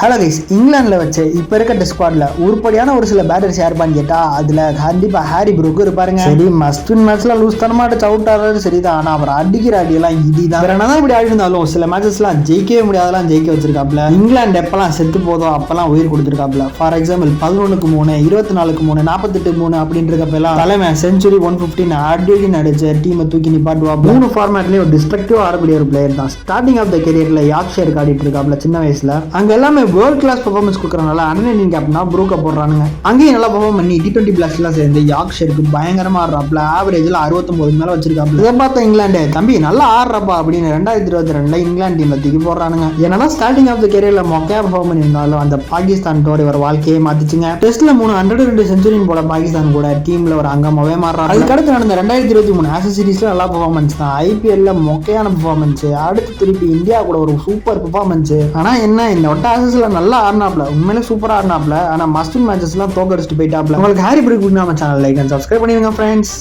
Hello guys, இங்கிலாந்துல வச்சு இப்போ இருக்க டெஸ்ட் ஸ்குவாட்ல உருப்படியான ஒரு சில பேட்டர்ஸ் யாருப்பான்னு கேட்டா அதுல கண்டிப்பா ஹாரி ப்ரூக் இருப்பாருங்க. சரி, மஸ்ட் வின் மேட்ச்ல லூஸ் தனமா அடிச்சு அவுட் ஆடுறது சரிதான். ஆனா அவர் அடிக்கிற அடியெல்லாம் இடிதான். வேற என்னதான் இப்படி ஆடி இருந்தாலும் சில மேட்சஸ்லாம் ஜெயிக்கவே முடியாதெல்லாம் ஜெயிக்க வச்சிருக்காப்ல. இங்கிலாந்து எப்பெல்லாம் செத்து போதோ அப்பெல்லாம் உயிர் கொடுத்துருக்காப்ல. ஃபார் எக்ஸாம்பிள் 11க்கு 3, 24க்கு 3, 48க்கு 3 அப்படின்னு இருக்கப்பெல்லாம் தலைமை செஞ்சுரி 115 அடி அடிச்சு டீமை தூக்கி நிப்பாட்டுவாப்ல. 3 ஃபார்மேட்லயும் ஒரு டிஸ்ட்ரக்டிவ் ஆடக்கூடிய ஒரு பிளேயர் தான். ஸ்டார்டிங் ஆஃப் த கெரியர்ல யார்க்ஷயருக்கு ஆடிட்டு இருக்காப்ல சின்ன வயசுல. அங்க எல்லாமே வேர்ல்ட் கிளாஸ் பெர்ஃபார்மன்ஸ் கொடுக்கறனால அன்னைக்கு கேப்டனா ப்ரூக்க போடுறானுங்க. அங்கேயும் நல்லா பெர்ஃபார்ம் பண்ணி T20 பிளாஸ்ட்லாம் சேர்ந்து யார்க்ஷயருக்கு பயங்கரமா ஆடுறாப்ல. ஆவரேஜ்ல 69 மேல வச்சிருக்காப்ல. இதை பார்த்த இங்கிலாந்து தம்பி நல்லா ஆடுறப்பா அப்படின்னு 2022 இங்கிலாந்து டீம்ல தூக்கி போடுறானுங்க. ஏன்னா ஸ்டார்டிங் ஆஃப் த கெரியர்ல மொக்கையா பெர்ஃபார்ம் பண்ணியிருந்தாலும் அந்த பாகிஸ்தான் டோர் இவர் வாழ்க்கையே மாத்திச்சுங்க. டெஸ்ட்ல 102 செஞ்சுரின் போட பாகிஸ்தான் கூட டீம்ல ஒரு அங்கமாவே மாறுறாரு. அதுக்கடுத்து நடந்த 2023 ஆஷஸ் சீரிஸ்ல நல்லா பெர்ஃபார்மன்ஸ் தான். IPL மொக்கையான பெர்ஃபார்மன்ஸ். அடுத்து திருப்பி இந்தியா கூட ஒரு சூப்பர் பெர்ஃபார்மன்ஸ். ஆனா என்ன இந்த ஒட்ட ஆஷஸ்ல நல்லா ஆடினாப்ல, உண்மையிலே சூப்பரா ஆடினாப்ல. ஆனா மஸ்ட் வின் மேட்சஸ்லாம் தோக்கடிச்சிட்டு போயிட்டாப்ல. உங்களுக்கு ஹாரி ப்ரூக் நம்ம சேனல் லைக் அண்ட் சப்ஸ்கிரைப் பண்ணிருங்க ஃப்ரெண்ட்ஸ்.